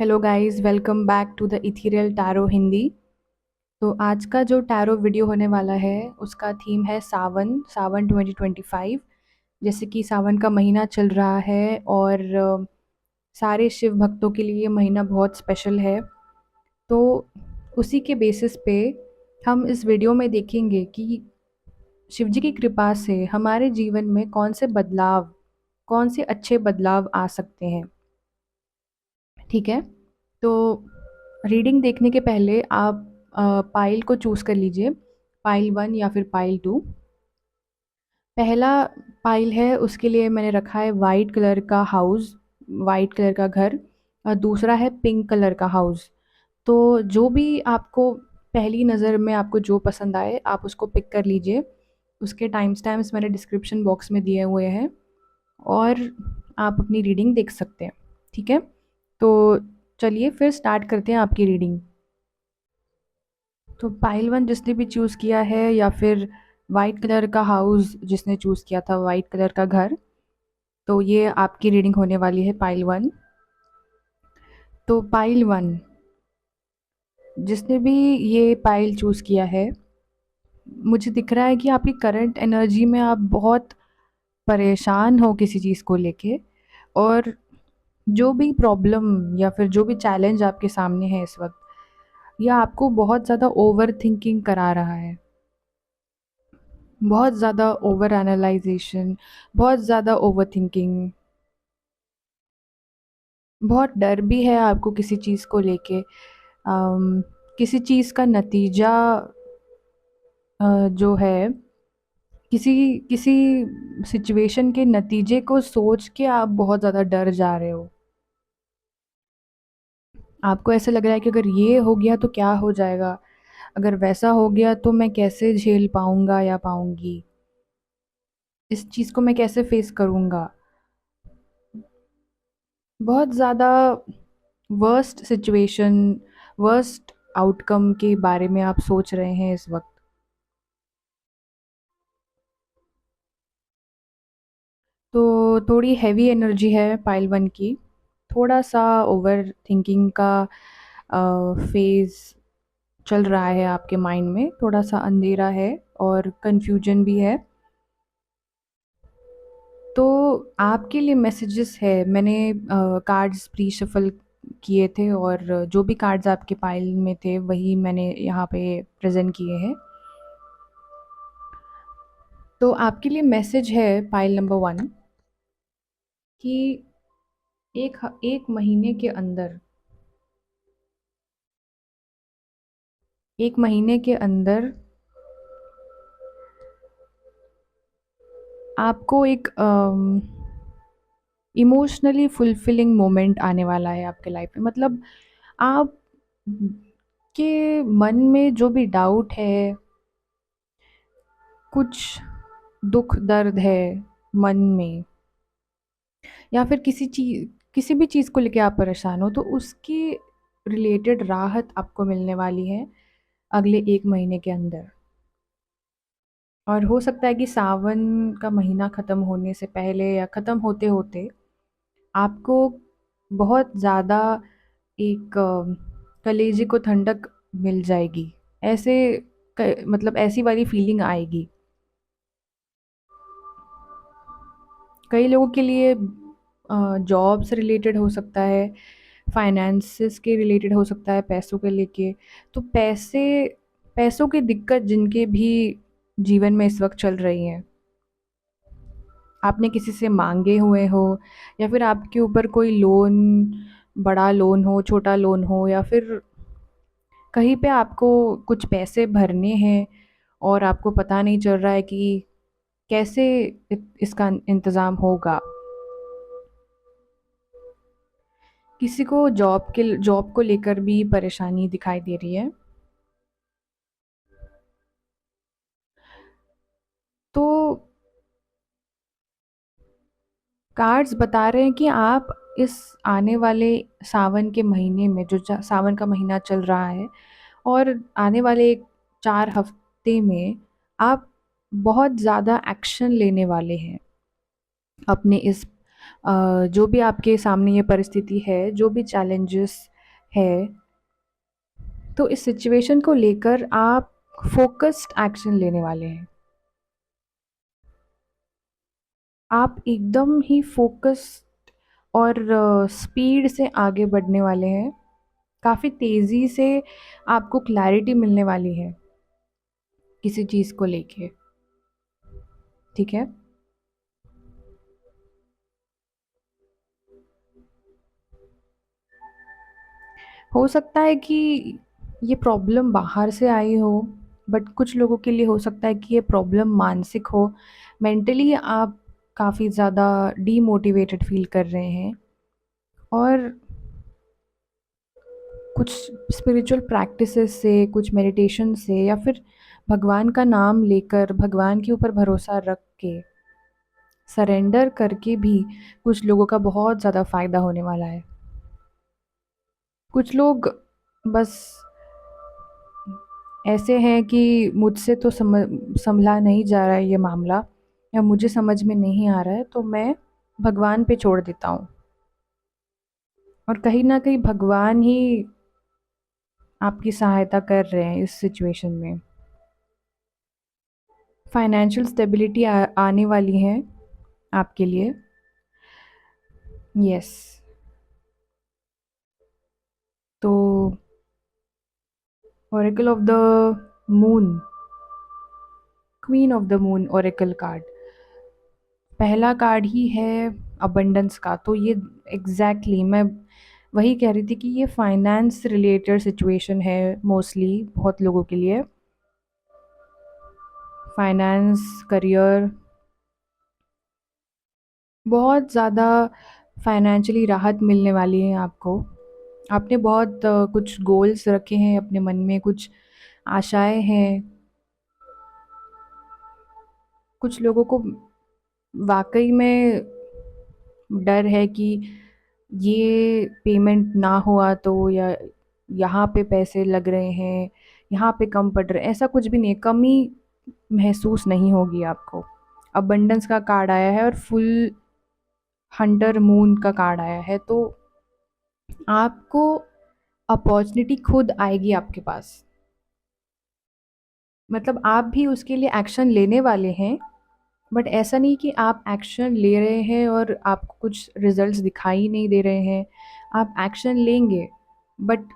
Hello guys, welcome back to the ethereal tarot Hindi. तो आज का जो टैरो वीडियो होने वाला है उसका थीम है सावन सावन 2025। जैसे कि सावन का महीना चल रहा है और सारे शिव भक्तों के लिए ये महीना बहुत स्पेशल है। तो उसी के बेसिस पे हम इस वीडियो में देखेंगे कि शिव जी की कृपा से हमारे जीवन में कौन से अच्छे बदलाव आ सकते हैं। ठीक है। तो रीडिंग देखने के पहले आप पाइल को चूज़ कर लीजिए, पाइल 1 या फिर पाइल 2। पहला पाइल है उसके लिए मैंने रखा है वाइट कलर का हाउस, वाइट कलर का घर, और दूसरा है पिंक कलर का हाउस। तो जो भी आपको पहली नज़र में आपको जो पसंद आए आप उसको पिक कर लीजिए। उसके टाइम स्टैम्प्स मैंने डिस्क्रिप्शन बॉक्स में दिए हुए हैं और आप अपनी रीडिंग देख सकते हैं। ठीक है। तो चलिए फिर स्टार्ट करते हैं आपकी रीडिंग। तो पाइल 1 जिसने भी चूज़ किया है या फिर वाइट कलर का हाउस जिसने चूज़ किया था, वाइट कलर का घर, तो ये आपकी रीडिंग होने वाली है पाइल 1। तो पाइल 1 जिसने भी ये पाइल चूज़ किया है, मुझे दिख रहा है कि आपकी करंट एनर्जी में आप बहुत परेशान हो किसी चीज़ को लेके, और जो भी प्रॉब्लम या फिर जो भी चैलेंज आपके सामने है इस वक्त, यह आपको बहुत ज़्यादा ओवर थिंकिंग करा रहा है, बहुत ज़्यादा ओवर एनालाइजेशन, बहुत ज़्यादा ओवर थिंकिंग, बहुत डर भी है आपको किसी चीज़ को लेके। किसी चीज़ का नतीजा जो है, किसी किसी सिचुएशन के नतीजे को सोच के आप बहुत ज़्यादा डर जा रहे हो। आपको ऐसा लग रहा है कि अगर ये हो गया तो क्या हो जाएगा, अगर वैसा हो गया तो मैं कैसे झेल पाऊंगा या पाऊंगी, इस चीज़ को मैं कैसे फेस करूंगा। बहुत ज़्यादा वर्स्ट सिचुएशन, वर्स्ट आउटकम के बारे में आप सोच रहे हैं इस वक्त। तो थोड़ी हैवी एनर्जी है पाइल 1 की, थोड़ा सा ओवर थिंकिंग का फेज़ चल रहा है आपके माइंड में, थोड़ा सा अंधेरा है और कंफ्यूजन भी है। तो आपके लिए मैसेजेस है, मैंने कार्ड्स प्री शफल किए थे और जो भी कार्ड्स आपके पाइल में थे वही मैंने यहाँ पे प्रेजेंट किए हैं। तो आपके लिए मैसेज है पाइल नंबर 1 कि एक महीने के अंदर, एक महीने के अंदर आपको एक इमोशनली फुलफिलिंग मोमेंट आने वाला है आपके लाइफ में। मतलब आप के मन में जो भी डाउट है, कुछ दुख दर्द है मन में, या फिर किसी भी चीज़ को लेके आप परेशान हो, तो उसकी रिलेटेड राहत आपको मिलने वाली है अगले एक महीने के अंदर। और हो सकता है कि सावन का महीना ख़त्म होने से पहले या ख़त्म होते होते आपको बहुत ज़्यादा एक कलेजे को ठंडक मिल जाएगी, ऐसे मतलब ऐसी वाली फीलिंग आएगी। कई लोगों के लिए जॉब से रिलेटेड हो सकता है, फाइनेंसेस के रिलेटेड हो सकता है, पैसों के लेके। तो पैसों की दिक्कत जिनके भी जीवन में इस वक्त चल रही हैं, आपने किसी से मांगे हुए हो या फिर आपके ऊपर कोई लोन, बड़ा लोन हो, छोटा लोन हो, या फिर कहीं पे आपको कुछ पैसे भरने हैं और आपको पता नहीं चल रहा है कि कैसे इसका इंतज़ाम होगा। किसी को जॉब को लेकर भी परेशानी दिखाई दे रही है। तो कार्ड्स बता रहे हैं कि आप इस आने वाले सावन के महीने में, जो सावन का महीना चल रहा है, और आने वाले 4 हफ्ते में आप बहुत ज़्यादा एक्शन लेने वाले हैं अपने इस जो भी आपके सामने ये परिस्थिति है, जो भी चैलेंजेस है, तो इस सिचुएशन को लेकर आप फ़ोकस्ड एक्शन लेने वाले हैं। आप एकदम ही फ़ोकस्ड और स्पीड से आगे बढ़ने वाले हैं। काफ़ी तेज़ी से आपको क्लैरिटी मिलने वाली है किसी चीज़ को लेके, ठीक है? हो सकता है कि ये प्रॉब्लम बाहर से आई हो, बट कुछ लोगों के लिए हो सकता है कि ये प्रॉब्लम मानसिक हो। मेंटली आप काफ़ी ज़्यादा डीमोटिवेटेड फ़ील कर रहे हैं और कुछ स्पिरिचुअल प्रैक्टिसेस से, कुछ मेडिटेशन से या फिर भगवान का नाम लेकर, भगवान के ऊपर भरोसा रख के, सरेंडर करके भी कुछ लोगों का बहुत ज़्यादा फ़ायदा होने वाला है। कुछ लोग बस ऐसे हैं कि मुझसे तो सँभला नहीं जा रहा है ये मामला, या मुझे समझ में नहीं आ रहा है, तो मैं भगवान पे छोड़ देता हूँ। और कहीं न कहीं भगवान ही आपकी सहायता कर रहे हैं इस सिचुएशन में। फाइनेंशियल स्टेबिलिटी आने वाली है आपके लिए। यस। तो Oracle of the moon, queen of the moon Oracle card, पहला कार्ड ही है अबंडेंस का। तो ये एग्जैक्टली मैं वही कह रही थी कि ये फाइनेंस रिलेटेड सिचुएशन है मोस्टली बहुत लोगों के लिए। फाइनेंस, करियर, बहुत ज़्यादा फाइनेंशियली राहत मिलने वाली है आपको। आपने बहुत कुछ गोल्स रखे हैं अपने मन में, कुछ आशाएं हैं। कुछ लोगों को वाकई में डर है कि ये पेमेंट ना हुआ तो, या यहाँ पे पैसे लग रहे हैं, यहाँ पे कम पड़ रहे हैं, ऐसा कुछ भी नहीं है, कमी महसूस नहीं होगी आपको। अबंडेंस का कार्ड आया है और फुल हंटर मून का कार्ड आया है, तो आपको अपॉर्चुनिटी खुद आएगी आपके पास। मतलब आप भी उसके लिए एक्शन लेने वाले हैं, बट ऐसा नहीं कि आप एक्शन ले रहे हैं और आपको कुछ रिजल्ट्स दिखाई नहीं दे रहे हैं। आप एक्शन लेंगे, बट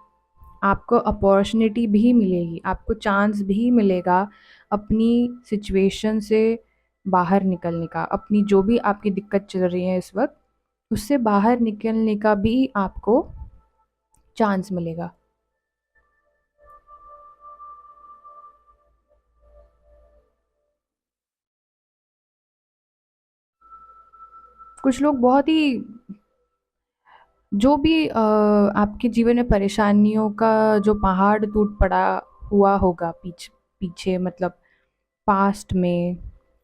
आपको अपॉर्चुनिटी भी मिलेगी, आपको चांस भी मिलेगा अपनी सिचुएशन से बाहर निकलने का। अपनी जो भी आपकी दिक्कत चल रही है इस वक्त, उससे बाहर निकलने का भी आपको चांस मिलेगा। कुछ लोग बहुत ही, जो भी आपके जीवन में परेशानियों का जो पहाड़ टूट पड़ा हुआ होगा पीछे, मतलब पास्ट में,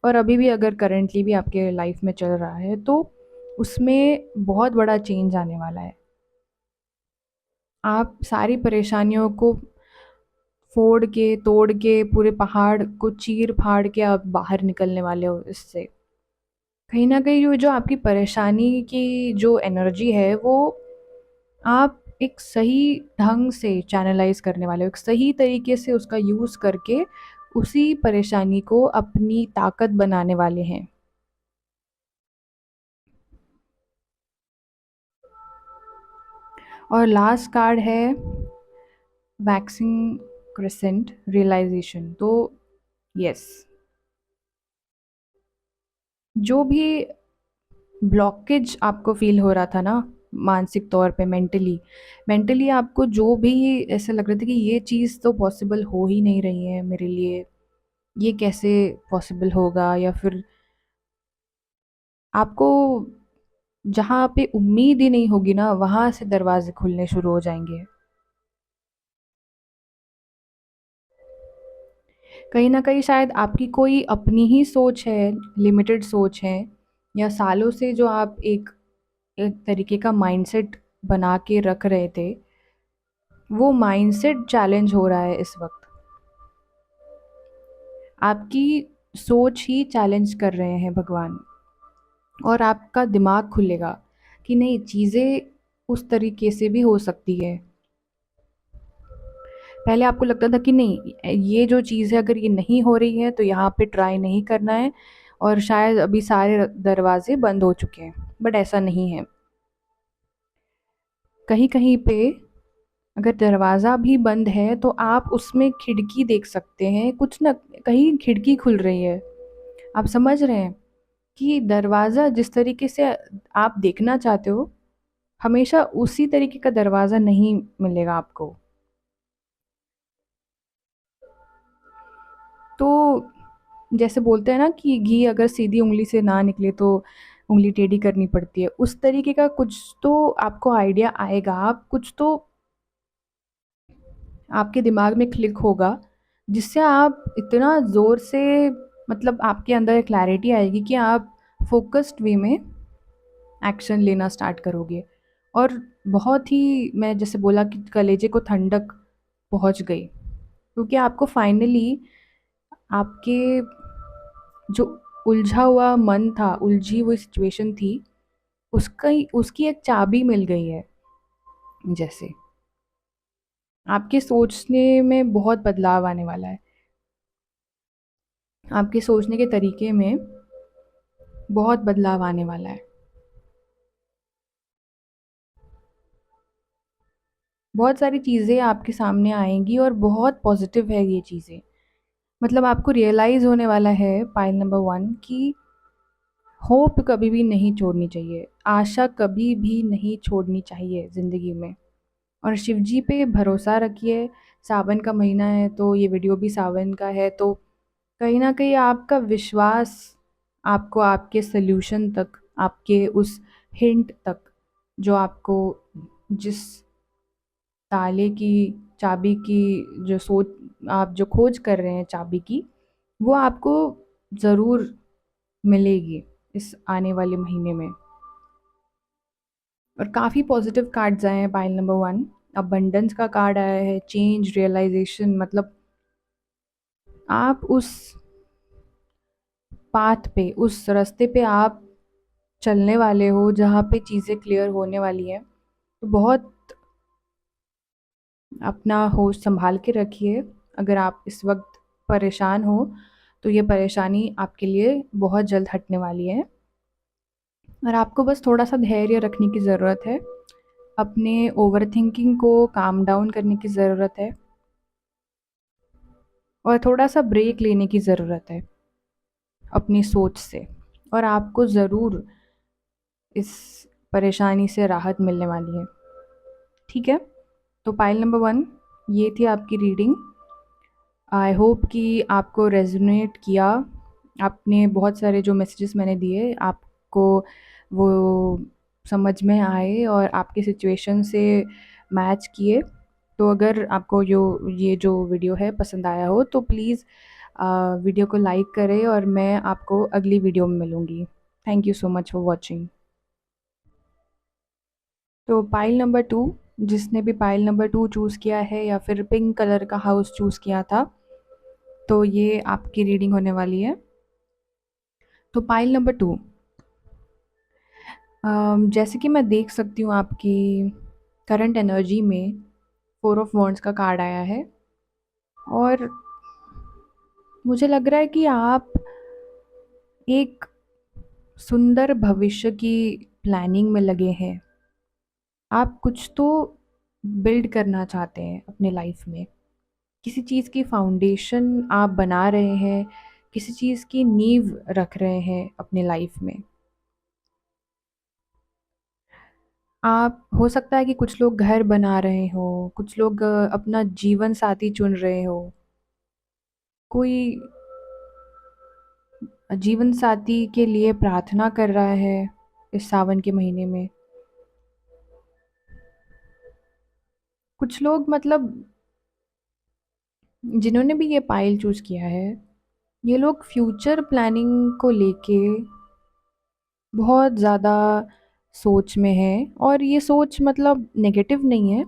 और अभी भी अगर करंटली भी आपके लाइफ में चल रहा है, तो उसमें बहुत बड़ा चेंज आने वाला है। आप सारी परेशानियों को फोड़ के, तोड़ के, पूरे पहाड़ को चीर फाड़ के आप बाहर निकलने वाले हो इससे। कहीं न कहीं वो जो आपकी परेशानी की जो एनर्जी है, वो आप एक सही ढंग से चैनलाइज़ करने वाले हो, एक सही तरीके से उसका यूज़ करके उसी परेशानी को अपनी ताकत बनाने वाले हैं। और लास्ट कार्ड है वैक्सिंग क्रेसेंट रियलाइज़ेशन। तो यस, जो भी ब्लॉकेज आपको फ़ील हो रहा था ना, मानसिक तौर पे, मेंटली आपको जो भी ऐसा लग रहा था कि ये चीज़ तो पॉसिबल हो ही नहीं रही है मेरे लिए, ये कैसे पॉसिबल होगा, या फिर आपको जहाँ पे उम्मीद ही नहीं होगी ना, वहाँ से दरवाज़े खुलने शुरू हो जाएँगे। कहीं न कहीं शायद आपकी कोई अपनी ही सोच है, लिमिटेड सोच है, या सालों से जो आप एक एक तरीके का माइंडसेट बना के रख रहे थे, वो माइंडसेट चैलेंज हो रहा है इस वक़्त। आपकी सोच ही चैलेंज कर रहे हैं भगवान, और आपका दिमाग खुलेगा कि नहीं, चीज़ें उस तरीके से भी हो सकती है। पहले आपको लगता था कि नहीं, ये जो चीज़ है अगर ये नहीं हो रही है तो यहाँ पे ट्राई नहीं करना है और शायद अभी सारे दरवाजे बंद हो चुके हैं, बट ऐसा नहीं है। कहीं कहीं पे अगर दरवाज़ा भी बंद है तो आप उसमें खिड़की देख सकते हैं, कुछ ना कहीं खिड़की खुल रही है। आप समझ रहे हैं कि दरवाज़ा जिस तरीके से आप देखना चाहते हो, हमेशा उसी तरीके का दरवाज़ा नहीं मिलेगा आपको। तो जैसे बोलते हैं ना कि घी अगर सीधी उंगली से ना निकले तो उंगली टेढ़ी करनी पड़ती है, उस तरीके का कुछ तो आपको आइडिया आएगा, आप कुछ तो आपके दिमाग में क्लिक होगा, जिससे आप इतना ज़ोर से, मतलब आपके अंदर एक क्लैरिटी आएगी कि आप फ़ोकस्ड वे में एक्शन लेना स्टार्ट करोगे। और बहुत ही, मैं जैसे बोला कि कलेजे को ठंडक पहुँच गई, क्योंकि आपको फाइनली आपके जो उलझा हुआ मन था, उलझी हुई सिचुएशन थी, उसकी एक चाबी मिल गई है। जैसे आपके सोचने में बहुत बदलाव आने वाला है। आपके सोचने के तरीके में बहुत बदलाव आने वाला है। बहुत सारी चीज़ें आपके सामने आएँगी और बहुत पॉज़िटिव है ये चीज़ें। मतलब आपको रियलाइज़ होने वाला है पाइल नंबर 1 कि होप कभी भी नहीं छोड़नी चाहिए, आशा कभी भी नहीं छोड़नी चाहिए ज़िंदगी में। और शिव जी पे भरोसा रखिए। सावन का महीना है तो ये वीडियो भी सावन का है, तो कहीं न कहीं आपका विश्वास आपको आपके सॉल्यूशन तक, आपके उस हिंट तक, जो आपको जिस ताले की, चाबी की जो सोच, आप जो खोज कर रहे हैं चाबी की, वो आपको ज़रूर मिलेगी इस आने वाले महीने में। और काफ़ी पॉजिटिव कार्ड्स आए हैं पाइल नंबर 1। अबंडेंस का कार्ड आया है, चेंज, रियलाइजेशन, मतलब आप उस पाथ पे, उस रास्ते पे आप चलने वाले हो जहाँ पे चीज़ें क्लियर होने वाली हैं। तो बहुत अपना होश संभाल के रखिए। अगर आप इस वक्त परेशान हो तो ये परेशानी आपके लिए बहुत जल्द हटने वाली है, और आपको बस थोड़ा सा धैर्य रखने की ज़रूरत है। अपने ओवरथिंकिंग को काम डाउन करने की ज़रूरत है, और थोड़ा सा ब्रेक लेने की ज़रूरत है अपनी सोच से, और आपको ज़रूर इस परेशानी से राहत मिलने वाली है। ठीक है? तो पाइल नंबर 1 ये थी आपकी रीडिंग। आई होप कि आपको रेज़ोनेट किया। आपने बहुत सारे जो मैसेजेस मैंने दिए आपको वो समझ में आए और आपकी सिचुएशन से मैच किए। तो अगर आपको ये जो वीडियो है पसंद आया हो तो प्लीज़ वीडियो को लाइक करें, और मैं आपको अगली वीडियो में मिलूँगी। Thank you so much for watching. तो पाइल नंबर 2, जिसने भी पाइल नंबर 2 चूज़ किया है या फिर पिंक कलर का हाउस चूज़ किया था, तो ये आपकी रीडिंग होने वाली है। तो पाइल नंबर 2, जैसे कि मैं देख सकती हूँ आपकी करंट एनर्जी में 4 ऑफ वॉन्ड्स का कार्ड आया है, और मुझे लग रहा है कि आप एक सुंदर भविष्य की प्लानिंग में लगे हैं। आप कुछ तो बिल्ड करना चाहते हैं अपने लाइफ में। किसी चीज़ की फाउंडेशन आप बना रहे हैं, किसी चीज़ की नींव रख रहे हैं अपने लाइफ में। आप, हो सकता है कि कुछ लोग घर बना रहे हों, कुछ लोग अपना जीवन साथी चुन रहे हों, कोई जीवन साथी के लिए प्रार्थना कर रहा है इस सावन के महीने में। कुछ लोग, मतलब जिन्होंने भी ये पाइल चूज़ किया है, ये लोग फ्यूचर प्लानिंग को लेके बहुत ज़्यादा सोच में हैं, और ये सोच मतलब नेगेटिव नहीं है।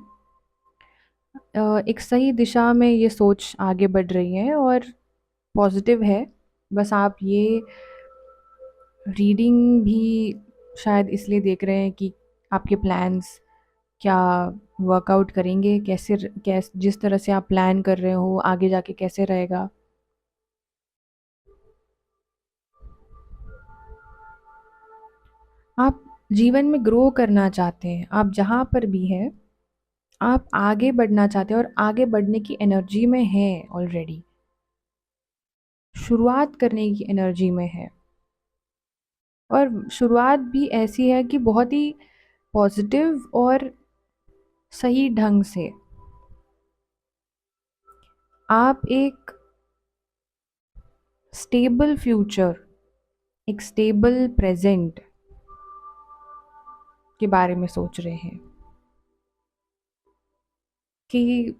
एक सही दिशा में ये सोच आगे बढ़ रही है और पॉजिटिव है। बस आप ये रीडिंग भी शायद इसलिए देख रहे हैं कि आपके प्लान्स क्या वर्कआउट करेंगे जिस तरह से आप प्लान कर रहे हो आगे जाके कैसे रहेगा। आप जीवन में ग्रो करना चाहते हैं, आप जहाँ पर भी हैं, आप आगे बढ़ना चाहते हैं और आगे बढ़ने की एनर्जी में हैं ऑलरेडी, शुरुआत करने की एनर्जी में है। और शुरुआत भी ऐसी है कि बहुत ही पॉजिटिव और सही ढंग से आप एक स्टेबल फ्यूचर, एक स्टेबल प्रेजेंट के बारे में सोच रहे हैं कि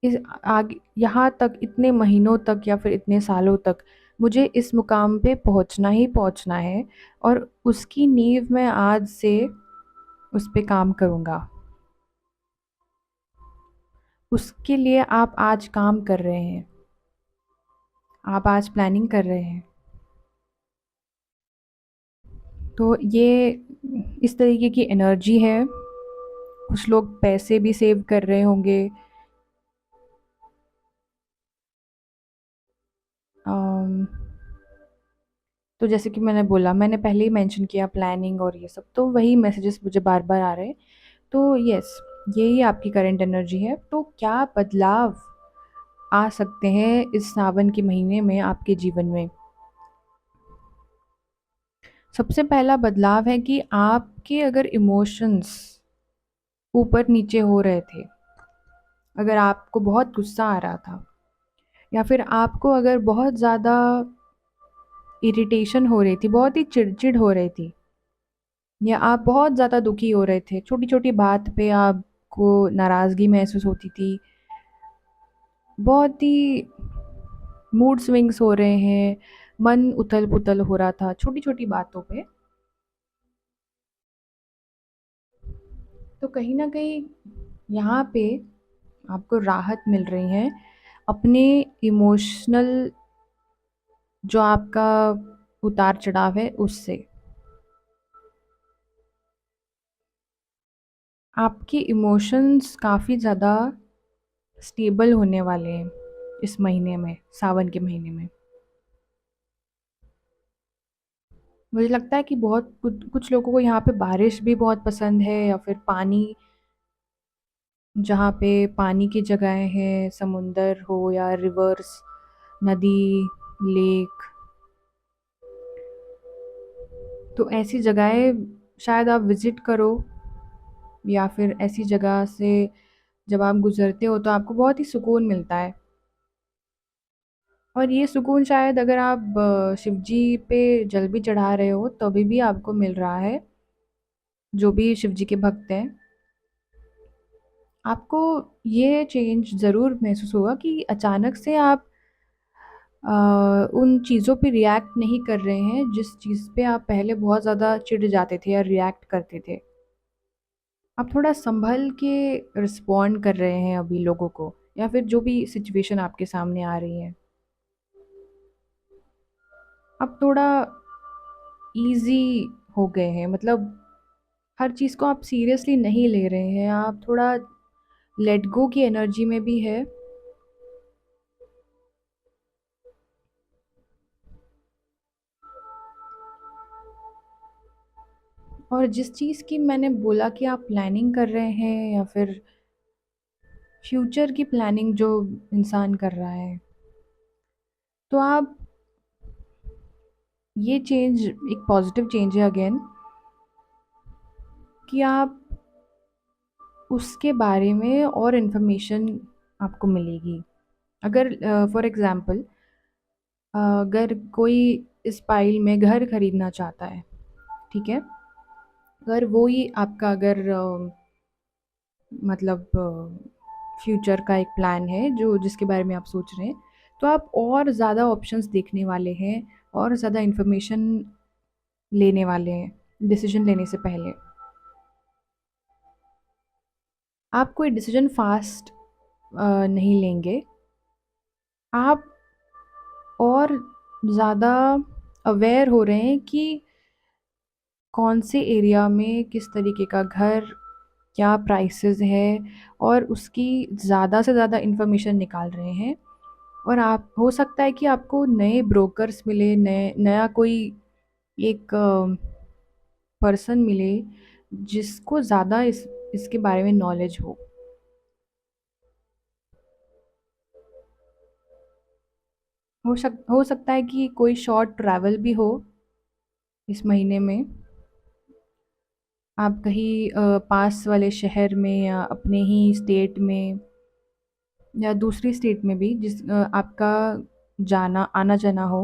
इस आगे यहाँ तक इतने महीनों तक या फिर इतने सालों तक मुझे इस मुकाम पे पहुँचना ही पहुँचना है, और उसकी नींव मैं आज से उस पे काम करूँगा। उसके लिए आप आज काम कर रहे हैं, आप आज प्लानिंग कर रहे हैं। तो ये इस तरीके की एनर्जी है। कुछ लोग पैसे भी सेव कर रहे होंगे। अम, तो जैसे कि मैंने बोला, मैंने पहले ही मेंशन किया प्लानिंग और ये सब, तो वही मैसेजेस मुझे बार बार आ रहे हैं। तो यस, यही आपकी करंट एनर्जी है। तो क्या बदलाव आ सकते हैं इस सावन के महीने में आपके जीवन में? सबसे पहला बदलाव है कि आपके अगर इमोशंस ऊपर नीचे हो रहे थे, अगर आपको बहुत गुस्सा आ रहा था, या फिर आपको अगर बहुत ज़्यादा इरिटेशन हो रही थी, बहुत ही चिड़चिड़ हो रही थी, या आप बहुत ज़्यादा दुखी हो रहे थे, छोटी छोटी बात पे आपको नाराज़गी महसूस होती थी, बहुत ही मूड स्विंग्स हो रहे हैं, मन उथल पुथल हो रहा था छोटी छोटी बातों पे, तो कहीं ना कहीं यहाँ पे आपको राहत मिल रही है अपने इमोशनल, जो आपका उतार चढ़ाव है उससे। आपके इमोशंस काफ़ी ज़्यादा स्टेबल होने वाले हैं इस महीने में, सावन के महीने में। मुझे लगता है कि बहुत कुछ कुछ लोगों को यहाँ पे बारिश भी बहुत पसंद है, या फिर पानी, जहाँ पे पानी की जगहें हैं, समुंदर हो या रिवर्स, नदी, लेक, तो ऐसी जगहें शायद आप विज़िट करो, या फिर ऐसी जगह से जब आप गुज़रते हो तो आपको बहुत ही सुकून मिलता है। और ये सुकून शायद अगर आप शिव जी पे जल भी चढ़ा रहे हो तभी भी आपको मिल रहा है, जो भी शिव जी के भक्त हैं। आपको ये चेंज ज़रूर महसूस होगा कि अचानक से आप उन चीज़ों पे रिएक्ट नहीं कर रहे हैं जिस चीज़ पे आप पहले बहुत ज़्यादा चिढ़ जाते थे या रिएक्ट करते थे। आप थोड़ा सँभल के रिस्पॉन्ड कर रहे हैं अभी लोगों को, या फिर जो भी सिचुएशन आपके सामने आ रही है। आप थोड़ा ईज़ी हो गए हैं, मतलब हर चीज़ को आप सीरियसली नहीं ले रहे हैं, आप थोड़ा लेट गो की एनर्जी में भी है। और जिस चीज़ की मैंने बोला कि आप प्लानिंग कर रहे हैं, या फिर फ्यूचर की प्लानिंग जो इंसान कर रहा है, तो आप, ये चेंज एक पॉजिटिव चेंज है अगेन, कि आप उसके बारे में और इन्फॉर्मेशन आपको मिलेगी। अगर फॉर एग्ज़ाम्पल अगर कोई इस पाइल में घर खरीदना चाहता है, ठीक है? अगर वो ही आपका अगर मतलब फ्यूचर का एक प्लान है जो जिसके बारे में आप सोच रहे हैं, तो आप और ज़्यादा ऑप्शंस देखने वाले हैं, और ज़्यादा इन्फॉर्मेशन लेने वाले हैं डिसीजन लेने से पहले। आप कोई डिसीजन फास्ट नहीं लेंगे, आप और ज़्यादा अवेयर हो रहे हैं कि कौन से एरिया में किस तरीके का घर क्या प्राइसेस है, और उसकी ज़्यादा से ज़्यादा इन्फॉर्मेशन निकाल रहे हैं। और आप हो सकता है कि आपको नए ब्रोकर्स मिले, नया कोई एक पर्सन मिले जिसको ज़्यादा इसके बारे में नॉलेज हो सकता है कि कोई शॉर्ट ट्रैवल भी हो इस महीने में। आप कहीं पास वाले शहर में या अपने ही स्टेट में या दूसरी स्टेट में भी आपका जाना आना जाना हो।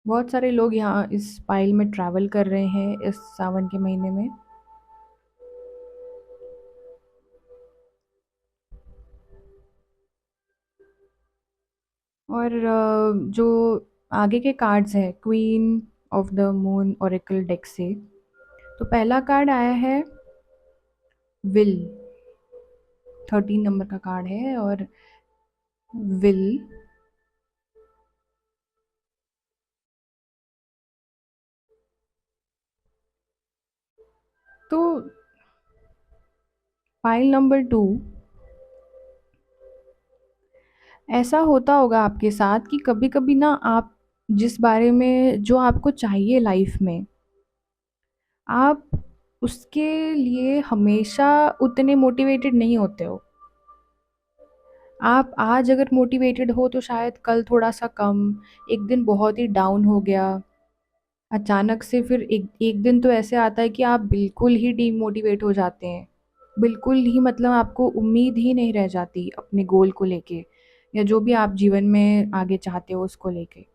बहुत सारे लोग यहाँ इस पाइल में ट्रैवल कर रहे हैं इस सावन के महीने में। और जो आगे के कार्ड्स हैं queen of the moon Oracle deck से, तो पहला कार्ड आया है विल। 13 नंबर का कार्ड है, और विल। तो फाइल नंबर 2, ऐसा होता होगा आपके साथ कि कभी-कभी ना आप जिस बारे में जो आपको चाहिए लाइफ में, आप उसके लिए हमेशा उतने मोटिवेटेड नहीं होते हो। आप आज अगर मोटिवेटेड हो तो शायद कल थोड़ा-सा कम, एक दिन बहुत ही डाउन हो गया, अचानक से फिर एक एक दिन तो ऐसे आता है कि आप बिल्कुल ही डीमोटिवेट हो जाते हैं। बिल्कुल ही मतलब आपको उम्मीद ही नहीं रह जाती अपने गोल को लेके, या जो भी आप जीवन में आगे चाहते हो उसको लेके।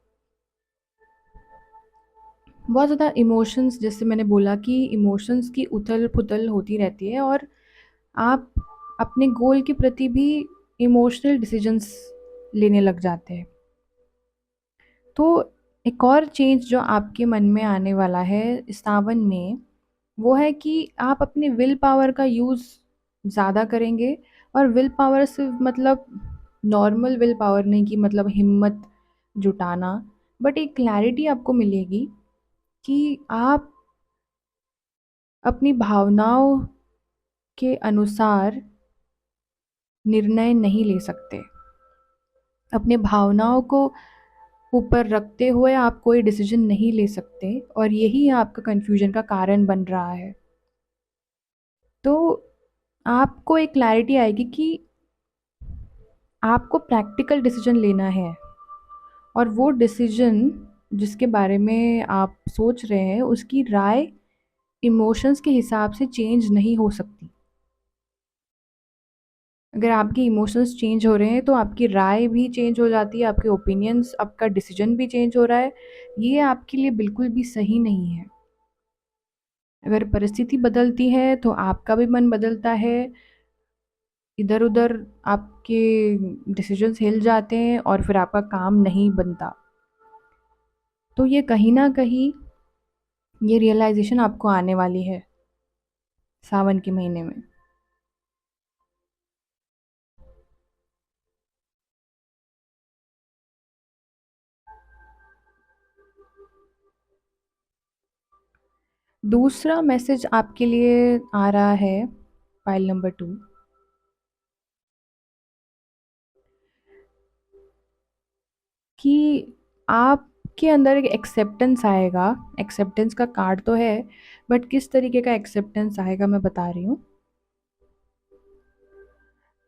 बहुत ज़्यादा इमोशंस, जैसे मैंने बोला कि इमोशंस की उथल-पुथल होती रहती है, और आप अपने गोल के प्रति भी इमोशनल डिसीजंस लेने लग जाते हैं। तो एक और चेंज जो आपके मन में आने वाला है इस सावन में, वो है कि आप अपने विल पावर का यूज़ ज़्यादा करेंगे। और विल पावर सिर्फ मतलब नॉर्मल विल पावर नहीं, कि मतलब हिम्मत जुटाना, बट एक क्लैरिटी आपको मिलेगी कि आप अपनी भावनाओं के अनुसार निर्णय नहीं ले सकते। अपने भावनाओं को ऊपर रखते हुए आप कोई डिसीजन नहीं ले सकते, और यही आपका कन्फ्यूजन का कारण बन रहा है। तो आपको एक क्लैरिटी आएगी कि आपको प्रैक्टिकल डिसीजन लेना है, और वो डिसीजन जिसके बारे में आप सोच रहे हैं उसकी राय इमोशंस के हिसाब से चेंज नहीं हो सकती। अगर आपके इमोशंस चेंज हो रहे हैं तो आपकी राय भी चेंज हो जाती है, आपके ओपिनियंस, आपका डिसीजन भी चेंज हो रहा है। ये आपके लिए बिल्कुल भी सही नहीं है। अगर परिस्थिति बदलती है तो आपका भी मन बदलता है, इधर-उधर आपके डिसीजंस हिल जाते हैं और फिर आपका काम नहीं बनता। तो ये कहीं न कहीं ये रियलाइज़ेशन आपको आने वाली है सावन के महीने में। दूसरा मैसेज आपके लिए आ रहा है फाइल नंबर 2, कि आपके अंदर एक एक्सेप्टेंस आएगा। एक्सेप्टेंस का कार्ड तो है, बट किस तरीके का एक्सेप्टेंस आएगा मैं बता रही हूँ,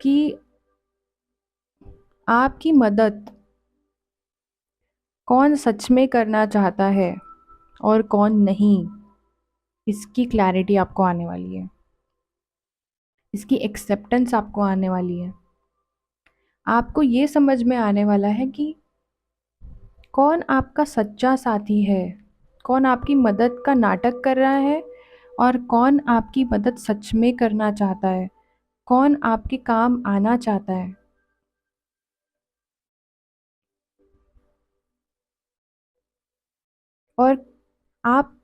कि आपकी मदद कौन सच में करना चाहता है और कौन नहीं, इसकी क्लैरिटी आपको आने वाली है। इसकी एक्सेप्टेंस आपको आने वाली है। आपको ये समझ में आने वाला है कि कौन आपका सच्चा साथी है, कौन आपकी मदद का नाटक कर रहा है, और कौन आपकी मदद सच में करना चाहता है, कौन आपके काम आना चाहता है। और आप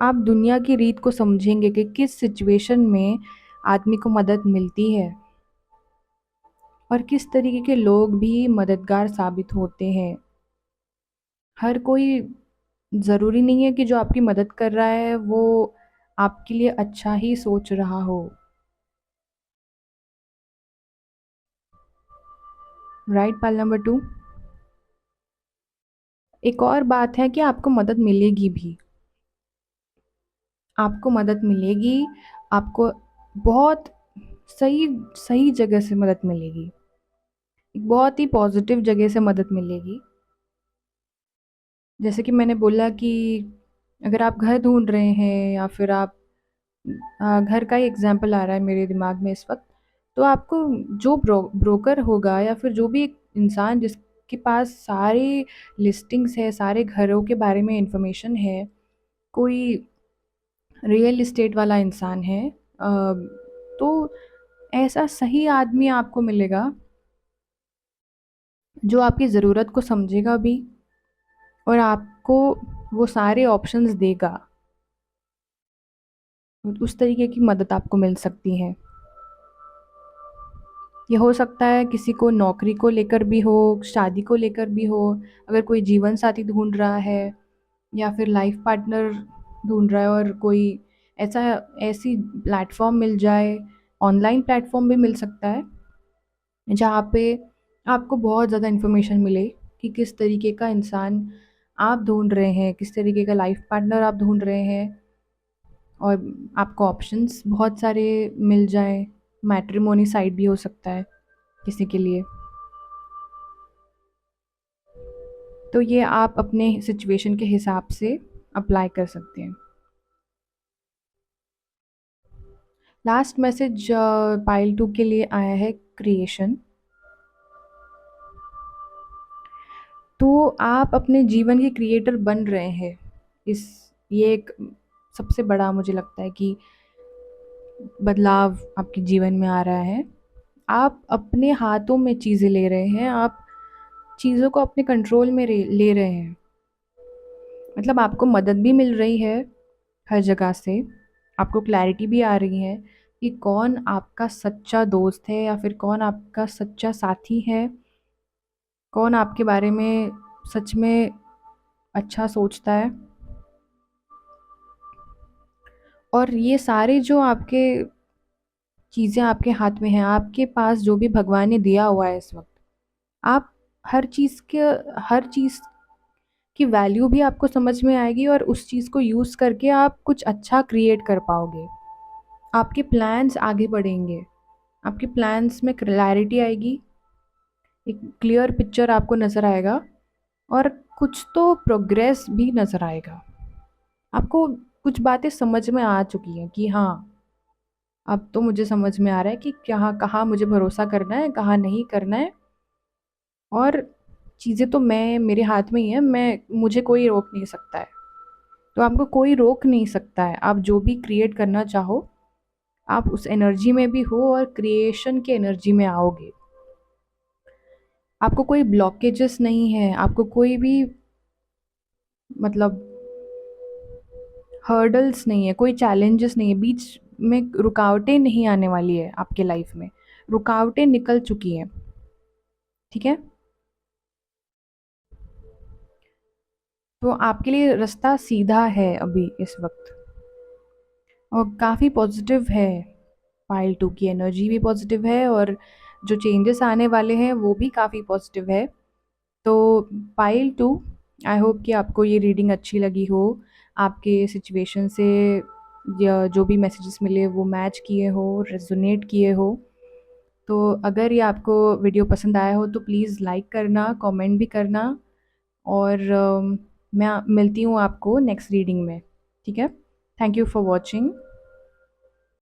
आप दुनिया की रीत को समझेंगे कि किस सिचुएशन में आदमी को मदद मिलती है, और किस तरीके के लोग भी मददगार साबित होते हैं। हर कोई ज़रूरी नहीं है कि जो आपकी मदद कर रहा है वो आपके लिए अच्छा ही सोच रहा हो। राइट पाल नंबर 2। एक और बात है कि आपको मदद मिलेगी भी। आपको मदद मिलेगी, आपको बहुत सही सही जगह से मदद मिलेगी। एक बहुत ही पॉज़िटिव जगह से मदद मिलेगी। जैसे कि मैंने बोला कि अगर आप घर ढूँढ रहे हैं या फिर आप घर का ही एग्ज़ाम्पल आ रहा है मेरे दिमाग में इस वक़्त, तो आपको जो ब्रोकर होगा या फिर जो भी एक इंसान जिसके पास सारी लिस्टिंग्स है, सारे घरों के बारे में इन्फॉर्मेशन है, कोई रियल एस्टेट वाला इंसान है, तो ऐसा सही आदमी आपको मिलेगा जो आपकी ज़रूरत को समझेगा भी और आपको वो सारे ऑप्शंस देगा। उस तरीके की मदद आपको मिल सकती है। ये हो सकता है किसी को नौकरी को लेकर भी हो, शादी को लेकर भी हो, अगर कोई जीवन साथी ढूँढ रहा है या फिर लाइफ़ पार्टनर ढूँढ रहा है और कोई ऐसा ऐसी प्लेटफ़ॉर्म मिल जाए, ऑनलाइन प्लेटफ़ॉर्म भी मिल सकता है, जहाँ पे आपको बहुत ज़्यादा इन्फॉर्मेशन मिले कि किस तरीके का इंसान आप ढूँढ रहे हैं, किस तरीके का लाइफ़ पार्टनर आप ढूँढ रहे हैं और आपको ऑप्शंस बहुत सारे मिल जाएँ। मैट्रिमोनी साइट भी हो सकता है किसी के लिए। तो ये आप अपने सिचुएशन के हिसाब से अप्लाई कर सकते हैं। लास्ट मैसेज पाइल 2 के लिए आया है क्रिएशन। तो आप अपने जीवन के क्रिएटर बन रहे हैं। इस ये एक सबसे बड़ा मुझे लगता है कि बदलाव आपके जीवन में आ रहा है। आप अपने हाथों में चीज़ें ले रहे हैं, आप चीज़ों को अपने कंट्रोल में ले रहे हैं। मतलब आपको मदद भी मिल रही है हर जगह से, आपको क्लैरिटी भी आ रही है कि कौन आपका सच्चा दोस्त है या फिर कौन आपका सच्चा साथी है, कौन आपके बारे में सच में अच्छा सोचता है। और ये सारे जो आपके चीज़ें आपके हाथ में हैं, आपके पास जो भी भगवान ने दिया हुआ है इस वक़्त, आप हर चीज़ के हर चीज़ की वैल्यू भी आपको समझ में आएगी और उस चीज़ को यूज़ करके आप कुछ अच्छा क्रिएट कर पाओगे। आपके प्लान्स आगे बढ़ेंगे, आपके प्लान्स में क्लैरिटी आएगी, एक क्लियर पिक्चर आपको नज़र आएगा और कुछ तो प्रोग्रेस भी नज़र आएगा। आपको कुछ बातें समझ में आ चुकी हैं कि हाँ, अब तो मुझे समझ में आ रहा है कि कहाँ कहाँ मुझे भरोसा करना है, कहाँ नहीं करना है और चीज़ें तो मेरे हाथ में ही है, मुझे कोई रोक नहीं सकता है। तो आपको कोई रोक नहीं सकता है, आप जो भी क्रिएट करना चाहो, आप उस एनर्जी में भी हो और क्रिएशन की एनर्जी में आओगे। आपको कोई ब्लॉकेजेस नहीं है, आपको कोई भी मतलब हर्डल्स नहीं है, कोई चैलेंजेस नहीं है, बीच में रुकावटें नहीं आने वाली है आपके लाइफ में। रुकावटें निकल चुकी हैं, ठीक है? तो आपके लिए रास्ता सीधा है अभी इस वक़्त और काफ़ी पॉज़िटिव है। पाइल 2 की एनर्जी भी पॉज़िटिव है और जो चेंजेस आने वाले हैं वो भी काफ़ी पॉज़िटिव है। तो पाइल 2, आई होप कि आपको ये रीडिंग अच्छी लगी हो, आपके सिचुएशन से या जो भी मैसेजेस मिले वो मैच किए हो, रेज़ोनेट किए हो। तो अगर ये आपको वीडियो पसंद आया हो तो प्लीज़ लाइक करना, कमेंट भी करना और मैं मिलती हूँ आपको नेक्स्ट रीडिंग में, ठीक है? Thank you for watching.